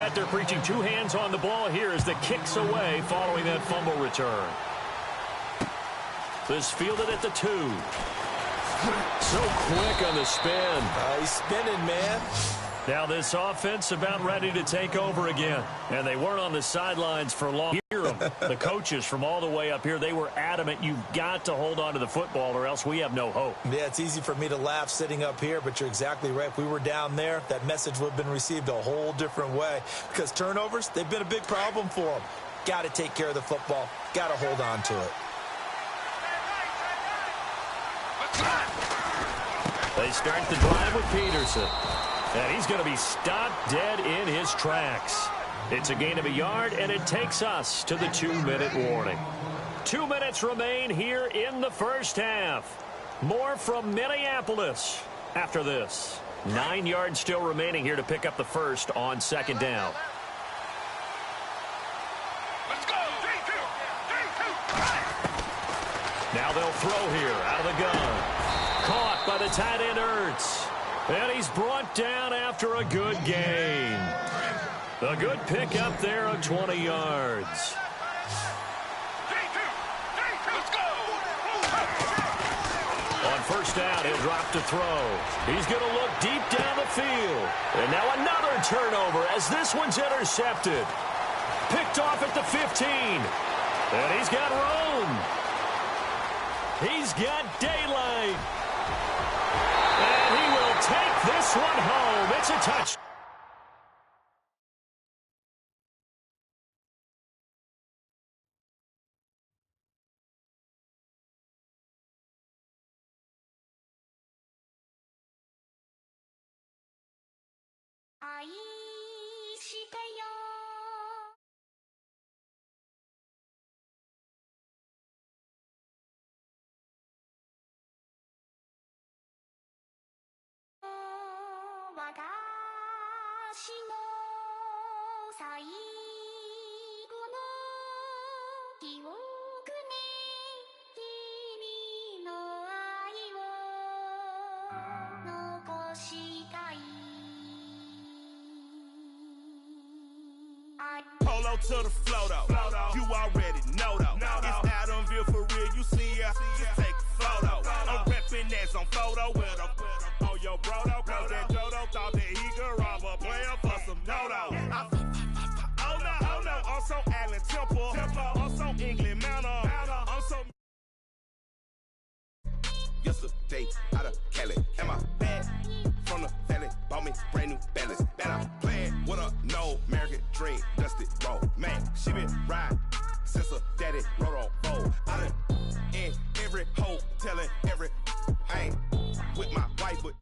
right, they're preaching two hands on the ball here as the kick's away following that fumble return. This fielded at the 2. So quick on the spin. He's spinning, man. Now this offense about ready to take over again. And they weren't on the sidelines for long. Hear them. The coaches from all the way up here, they were adamant. You've got to hold on to the football or else we have no hope. Yeah, it's easy for me to laugh sitting up here, but you're exactly right. If we were down there, that message would have been received a whole different way. Because turnovers, they've been a big problem for them. Got to take care of the football. Got to hold on to it. They start the drive with Peterson. And he's going to be stopped dead in his tracks. It's a gain of a yard, and it takes us to the 2-minute warning. 2 minutes remain here in the first half. More from Minneapolis after this. 9 yards still remaining here to pick up the first on second down. Let's go. 3-2. Now they'll throw here out of the gun. Caught by the tight end Ertz. And he's brought down after a good gain. A good pick up there of 20 yards. 3-2. Let's go. On first down, he'll drop to throw. He's going to look deep down the field. And now another turnover as this one's intercepted. Picked off at the 15. And he's got room. He's got daylight. And he will take this one home. It's a touch. Polo to the flow, though. You already know, though. It's Adamville for real. You see ya, just take a photo. I'm reppin' as on photo with a on your bro, though. Cause that Jodo thought that he could rob a player for some dodo. Oh no, I'm so Allen Temple. I'm so England Mountain. I'm so... Yesterday, out of Cali, and my bag from the valley, bought me brand new balance. Bet I'm playing with a no American dream, dusty road. Man, she been riding since her daddy rode on bold. I done in every hole, telling every I ain't with my wife, but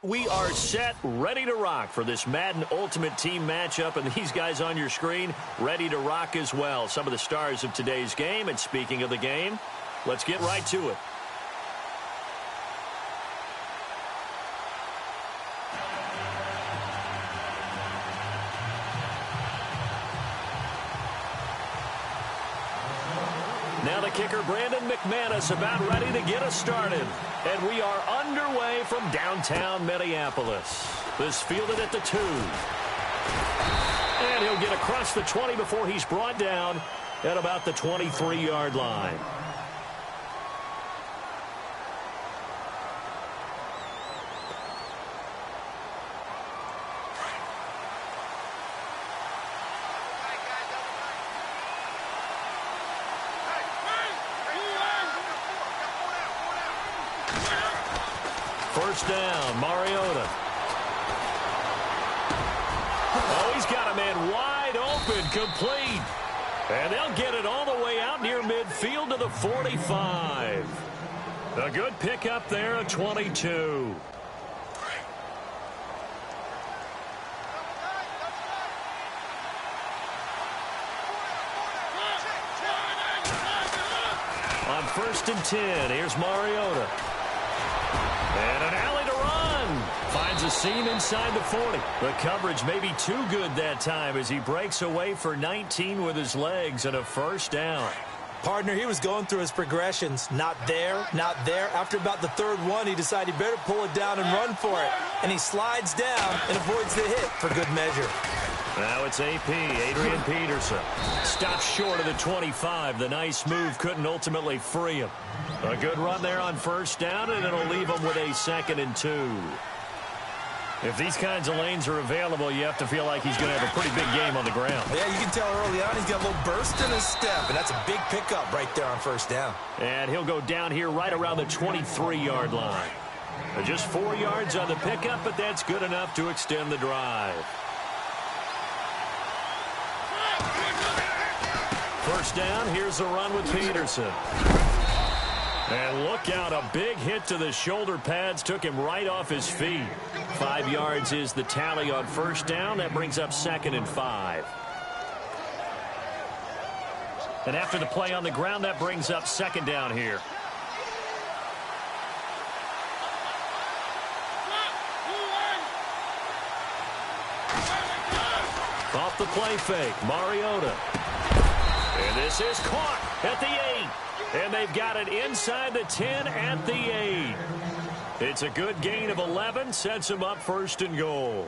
We are set, ready to rock for this Madden Ultimate Team matchup, and these guys on your screen ready to rock as well. Some of the stars of today's game, and speaking of the game, let's get right to it. Now the kicker, Brandon McManus, about ready to get us started. And we are underway from downtown Minneapolis. This fielded at the 2. And he'll get across the 20 before he's brought down at about the 23-yard line. First down, Mariota. Oh, he's got a man wide open, complete. And they'll get it all the way out near midfield to the 45. A good pickup there at 22. On first and 10, here's Mariota. And an alley to run. Finds a seam inside the 40. The coverage may be too good that time as he breaks away for 19 with his legs and a first down. Partner, he was going through his progressions. Not there, not there. After about the third one, he decided he better pull it down and run for it. And he slides down and avoids the hit for good measure. Now it's AP, Adrian Peterson. Stops short of the 25. The nice move couldn't ultimately free him. A good run there on first down, and it'll leave him with a 2nd and 2. If these kinds of lanes are available, you have to feel like he's going to have a pretty big game on the ground. Yeah, you can tell early on he's got a little burst in his step, and that's a big pickup right there on first down. And he'll go down here right around the 23-yard line. Just 4 yards on the pickup, but that's good enough to extend the drive. First down, here's a run with Peterson. And look out, a big hit to the shoulder pads took him right off his feet. 5 yards is the tally on first down. That brings up 2nd and 5. And after the play on the ground, that brings up 2nd down here. Off the play fake, Mariota. And this is caught at the 8. And they've got it inside the 10 at the 8. It's a good gain of 11, sets them up 1st and goal.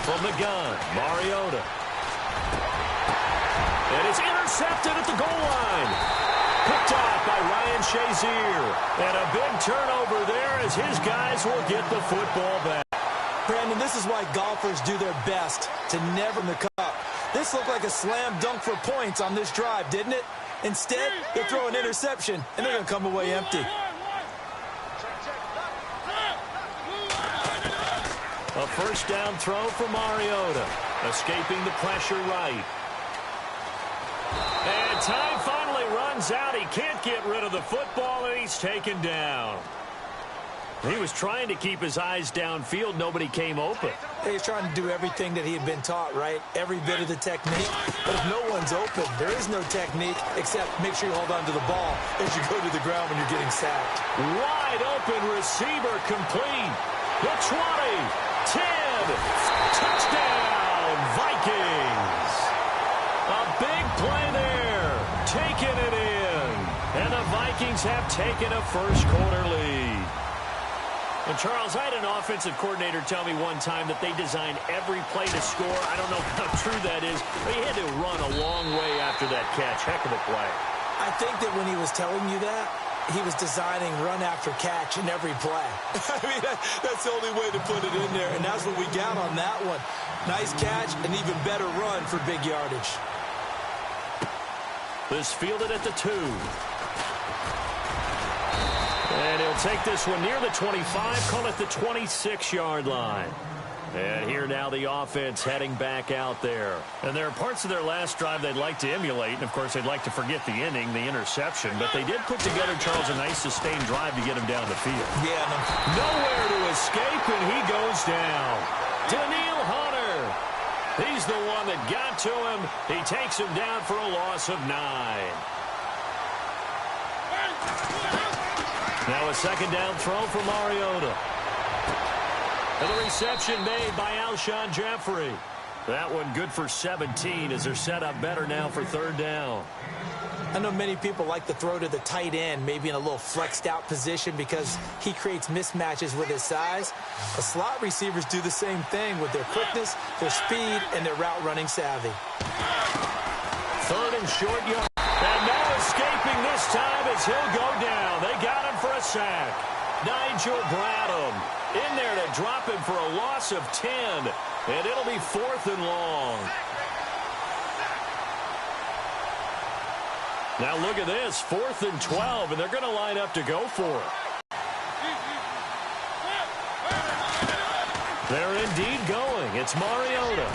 From the gun, Mariota. And it's intercepted at the goal line. Picked off by Ryan Shazier. And a big turnover there as his guys will get the football back. Brandon, this is why golfers do their best to never in the cup. This looked like a slam dunk for points on this drive, didn't it? Instead, they throw an interception, and they're going to come away empty. A first down throw for Mariota. Escaping the pressure right. And time finally runs out. He can't get rid of the football, and he's taken down. He was trying to keep his eyes downfield. Nobody came open. He's trying to do everything that he had been taught, right? Every bit of the technique. But if no one's open, there is no technique except make sure you hold on to the ball as you go to the ground when you're getting sacked. Wide open receiver complete. The 20, 10, touchdown, Vikings. A big play there, taking it in. And the Vikings have taken a first-quarter lead. And Charles, I had an offensive coordinator tell me one time that they designed every play to score. I don't know how true that is, but he had to run a long way after that catch. Heck of a play. I think that when he was telling you that, he was designing run after catch in every play. I mean, that's the only way to put it in there, and that's what we got on that one. Nice catch, an even better run for big yardage. This fielded at the 2. And he'll take this one near the 25, call it the 26-yard line. And here now the offense heading back out there. And there are parts of their last drive they'd like to emulate. And, of course, they'd like to forget the inning, the interception. But they did put together, Charles, a nice sustained drive to get him down the field. Yeah. Nowhere to escape, and he goes down. Daniil Hunter. He's the one that got to him. He takes him down for a loss of 9. Now a second down throw for Mariota. And the reception made by Alshon Jeffrey. That one good for 17 as they're set up better now for third down. I know many people like to throw to the tight end, maybe in a little flexed out position because he creates mismatches with his size. The slot receivers do the same thing with their quickness, their speed, and their route running savvy. Third and short yard. And no escaping this time as he'll go down. They got him for a sack. Nigel Bradham in there to drop him for a loss of 10. And it'll be 4th and long. Now look at this, 4th and 12, and they're going to line up to go for it. They're indeed going. It's Mariota.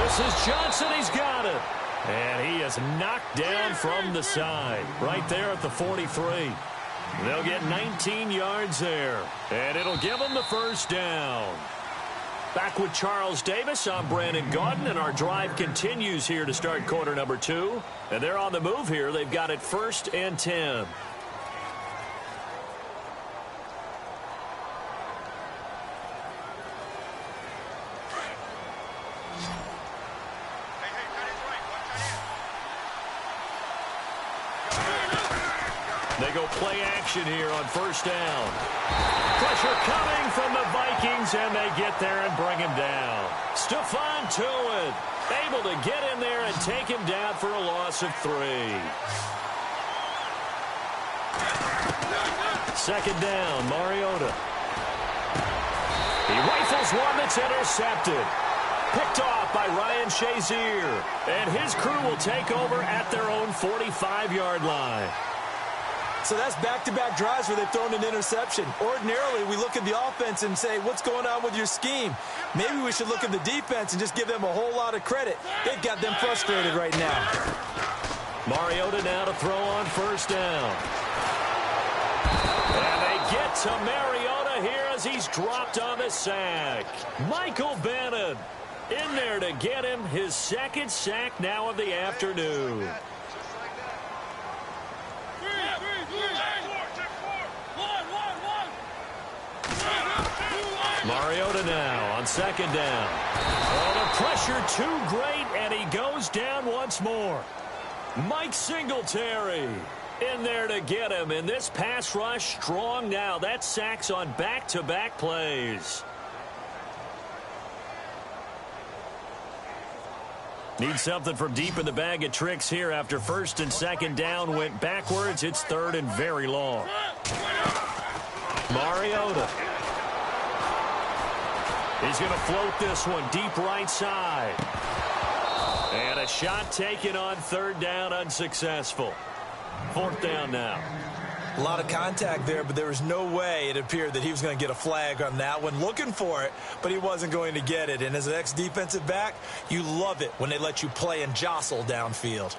This is Johnson. He's got it. And he is knocked down from the side. Right there at the 43. They'll get 19 yards there. And it'll give them the first down. Back with Charles Davis, I'm Brandon Gaudin, and our drive continues here to start quarter number 2. And they're on the move here. They've got it 1st and 10. They go play action here on 1st down. Pressure coming from the Vikings, and they get there and bring him down. Stephon Tuitt able to get in there and take him down for a loss of 3. 2nd down, Mariota. He rifles one that's intercepted. Picked off by Ryan Shazier. And his crew will take over at their own 45-yard line. So that's back-to-back drives where they've thrown an interception. Ordinarily, we look at the offense and say, what's going on with your scheme? Maybe we should look at the defense and just give them a whole lot of credit. They've got them frustrated right now. Mariota now to throw on 1st down. And they get to Mariota here as he's dropped on the sack. Michael Bannon in there to get him his 2nd sack now of the afternoon. Mariota now on 2nd down. Oh, the pressure too great, and he goes down once more. Mike Singletary in there to get him, and this pass rush strong now. That sacks on back-to-back plays. Need something from deep in the bag of tricks here after 1st and 2nd down went backwards. It's 3rd and very long. Mariota. He's going to float this one deep right side. And a shot taken on 3rd down, unsuccessful. 4th down now. A lot of contact there, but there was no way it appeared that he was going to get a flag on that one. Looking for it, but he wasn't going to get it. And as an ex-defensive back, you love it when they let you play and jostle downfield.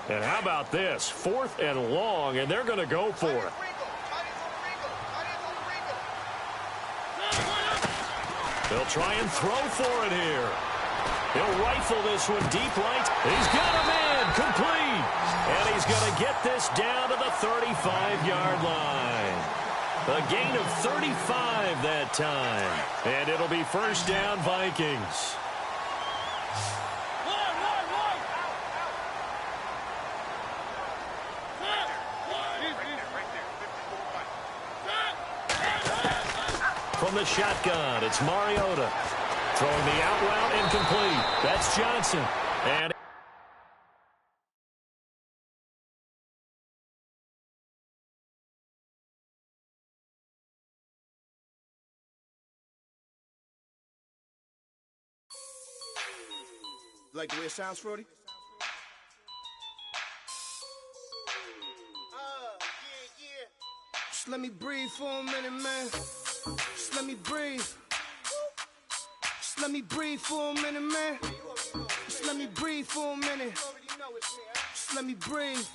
And how about this? 4th and long, and they're going to go for it. They'll try and throw for it here. He'll rifle this one deep right. He's got him in, complete. And he's going to get this down to the 35-yard line. A gain of 35 that time. And it'll be 1st down, Vikings. From the shotgun, it's Mariota. Throwing the out route incomplete. That's Johnson. And like the way it sounds, Frody? Yeah. Just let me breathe for a minute, man. Just let me breathe. Just let me breathe for a minute, man. Just let me breathe for a minute. Just let me breathe.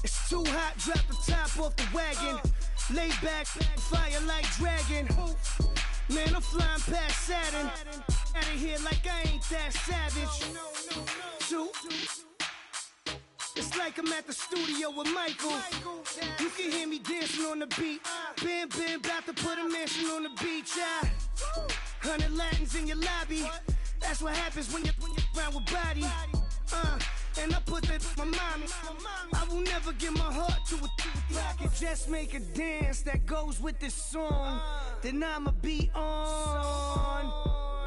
It's too hot, drop the top off the wagon. Lay back, fire like dragon. Man, I'm flying past Saturn. Out of here like I ain't that savage. Two. It's like I'm at the studio with Michael. You can hear me dancing on the beat. Bam, about to put a mansion on the beach. 100 Latins in your lobby. That's what happens when you're around with body. And I put that in my mommy. I will never give my heart to a I can just make a dance that goes with this song. Then I'ma be on.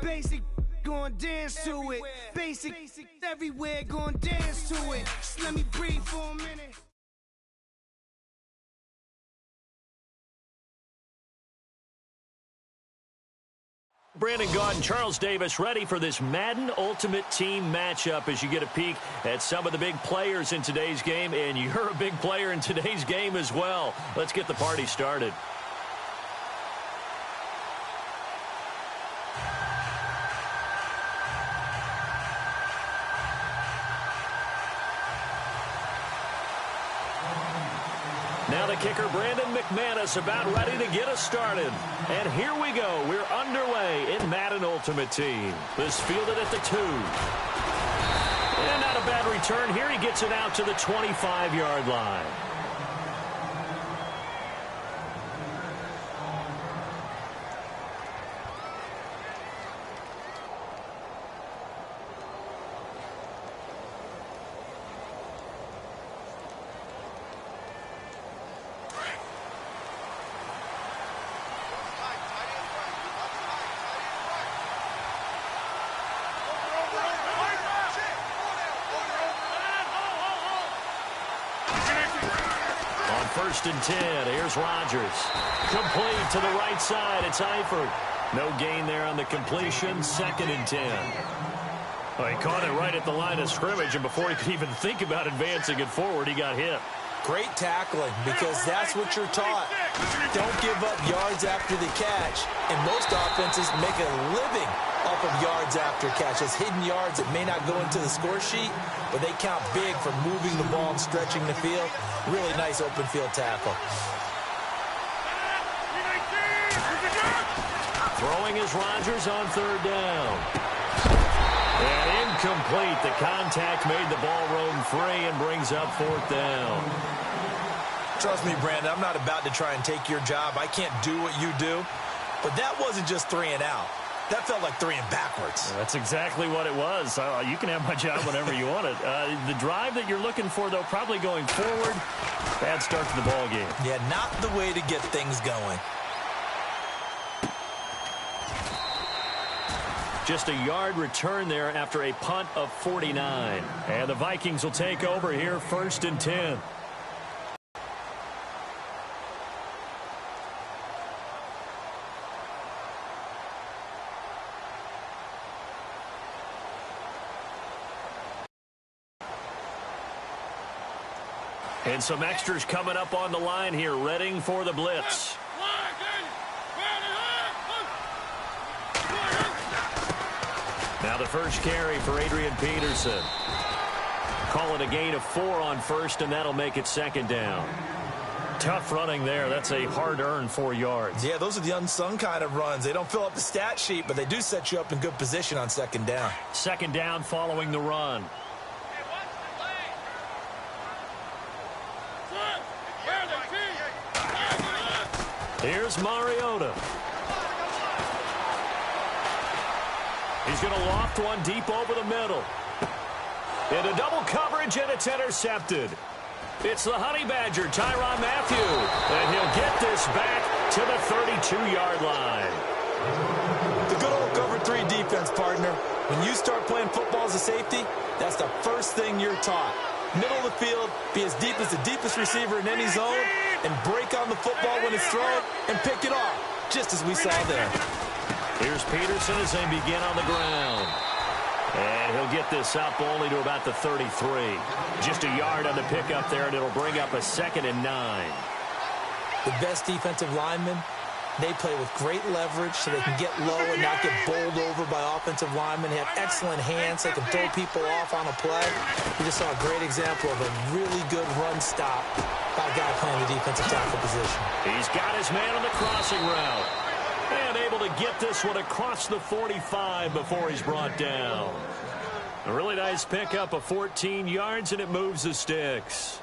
Basic, gon' dance to it. Basic, everywhere, gon' dance to it. Just let me breathe for a minute. Brandon Gaudin, Charles Davis ready for this Madden Ultimate Team matchup as you get a peek at some of the big players in today's game, and you're a big player in today's game as well. Let's get the party started. Now the kicker, Brandon McManus, about ready to get us started. And here we go. We're underway in Madden Ultimate Team. This fielded at the 2. And not a bad return here. He gets it out to the 25-yard line. First and 10. Here's Rodgers. Complete to the right side. It's Eifert. No gain there on the completion. Second and 10. Well, he caught it right at the line of scrimmage, and before he could even think about advancing it forward, he got hit. Great tackling, because that's what you're taught. Don't give up yards after the catch. And most offenses make a living off of yards after catch. Those hidden yards that may not go into the score sheet, but they count big for moving the ball and stretching the field. Really nice open field tackle. Throwing is Rodgers on third down. And incomplete. The contact made the ball roam free and brings up fourth down. Trust me, Brandon, I'm not about to try and take your job. I can't do what you do. But that wasn't just 3 and out. That felt like 3 and backwards. That's exactly what it was. You can have my job whenever you want it. The drive that you're looking for, though, probably going forward. Bad start to the ball game. Yeah, not the way to get things going. Just a yard return there after a punt of 49. And the Vikings will take over here, first and 10. And some extras coming up on the line here, readying for the blitz. Now the first carry for Adrian Peterson. Call it a gain of 4 on first, and that'll make it second down. Tough running there. That's a hard-earned 4 yards. Yeah, those are the unsung kind of runs. They don't fill up the stat sheet, but they do set you up in good position on second down. Second down following the run. Here's Mariota. He's going to loft one deep over the middle. Into double coverage, and it's intercepted. It's the Honey Badger, Tyrann Mathieu. And he'll get this back to the 32-yard line. The good old cover 3 defense, partner. When you start playing football as a safety, that's the first thing you're taught. Middle of the field, be as deep as the deepest receiver in any zone, and break on the football when it's thrown and pick it off, just as we saw there. Here's Peterson as they begin on the ground. And he'll get this up only to about the 33. Just a yard on the pickup there, and it'll bring up a second and 9. The best defensive linemen, they play with great leverage so they can get low and not get bowled over by offensive linemen. They have excellent hands. They can throw people off on a play. We just saw a great example of a really good run stop by a guy playing the defensive tackle position. He's got his man on the crossing route. And able to get this one across the 45 before he's brought down. A really nice pickup of 14 yards, and it moves the sticks.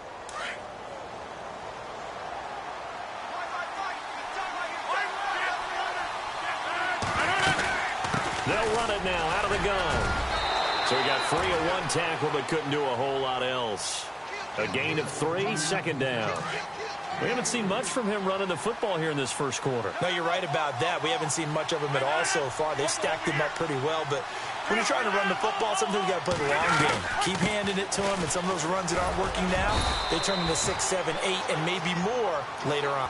They'll run it now out of the gun. So he got free of 1 tackle but couldn't do a whole lot else. A gain of 3, second down. We haven't seen much from him running the football here in this first quarter. No, you're right about that. We haven't seen much of him at all so far. They've stacked him up pretty well, but when you're trying to run the football, sometimes you got to play the long game. Keep handing it to him, and some of those runs that aren't working now, they turn into 6, 7, 8, and maybe more later on.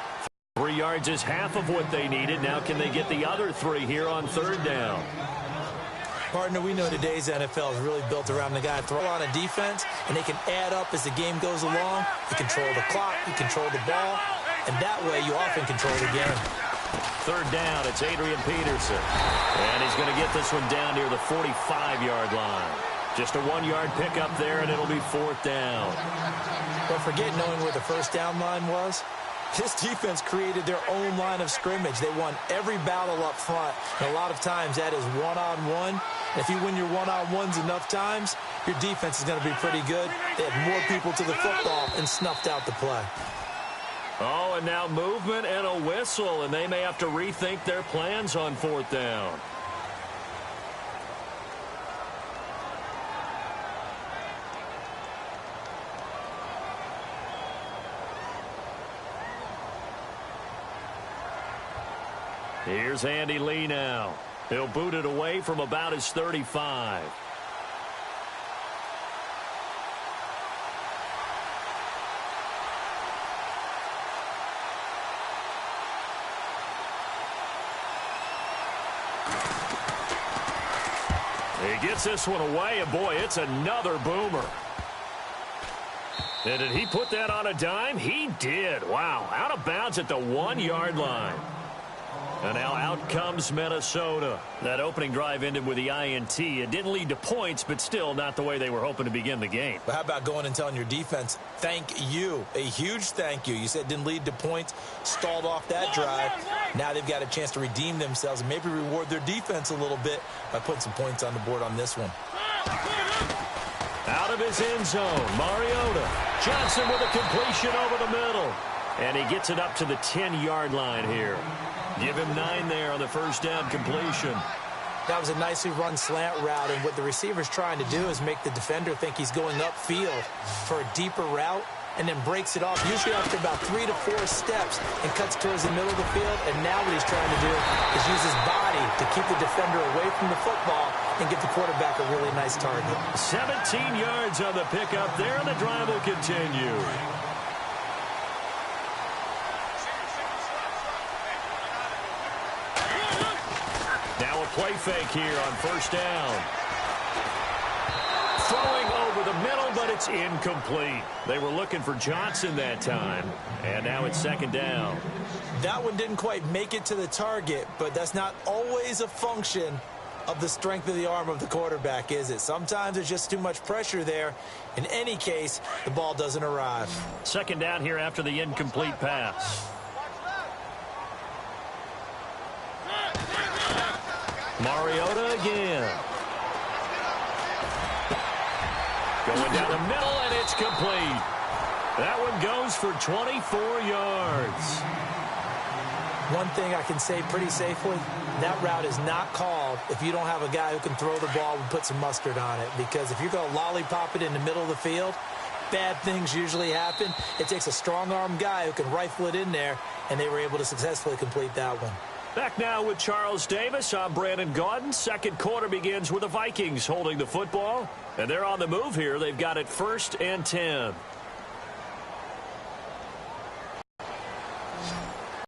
3 yards is half of what they needed. Now can they get the other 3 here on third down? Partner, we know today's NFL is really built around the guy throw on a defense, and they can add up as the game goes along. You control the clock, you control the ball, and that way you often control the game. Third down, it's Adrian Peterson. And he's going to get this one down near the 45-yard line. Just a 1-yard pickup there, and it'll be 4th down. Don't forget knowing where the first down line was. This defense created their own line of scrimmage. They won every battle up front, and a lot of times that is one-on-one. And if you win your one-on-ones enough times, your defense is going to be pretty good. They had more people to the football and snuffed out the play. Oh, and now movement and a whistle, and they may have to rethink their plans on 4th down. Here's Andy Lee now. He'll boot it away from about his 35. He gets this one away, and boy, it's another boomer. And did he put that on a dime? He did. Wow, out of bounds at the 1-yard line. And now out comes Minnesota. That opening drive ended with the INT. It didn't lead to points, but still not the way they were hoping to begin the game. But how about going and telling your defense, thank you, a huge thank you. You said it didn't lead to points, stalled off that drive. Now they've got a chance to redeem themselves and maybe reward their defense a little bit by putting some points on the board on this one. Out of his end zone, Mariota. Johnson with a completion over the middle. And he gets it up to the 10-yard line here. Give him 9 there on the first down completion. That was a nicely run slant route, and what the receiver's trying to do is make the defender think he's going upfield for a deeper route and then breaks it off, usually after about 3 to 4 steps, and cuts towards the middle of the field. And now what he's trying to do is use his body to keep the defender away from the football and give the quarterback a really nice target. 17 yards on the pickup there, and the drive will continue. Now a play fake here on first down. Throwing over the middle, but it's incomplete. They were looking for Johnson that time, and now it's 2nd down. That one didn't quite make it to the target, but that's not always a function of the strength of the arm of the quarterback, is it? Sometimes there's just too much pressure there. In any case, the ball doesn't arrive. 2nd down here after the incomplete pass. Mariota again. Going down the middle, and it's complete. That one goes for 24 yards. One thing I can say pretty safely, that route is not called if you don't have a guy who can throw the ball and put some mustard on it. Because if you're going to lollipop it in the middle of the field, bad things usually happen. It takes a strong-arm guy who can rifle it in there, and they were able to successfully complete that one. Back now with Charles Davis. I'm Brandon Gaudin. Second quarter begins with the Vikings holding the football. And they're on the move here. They've got it 1st and 10.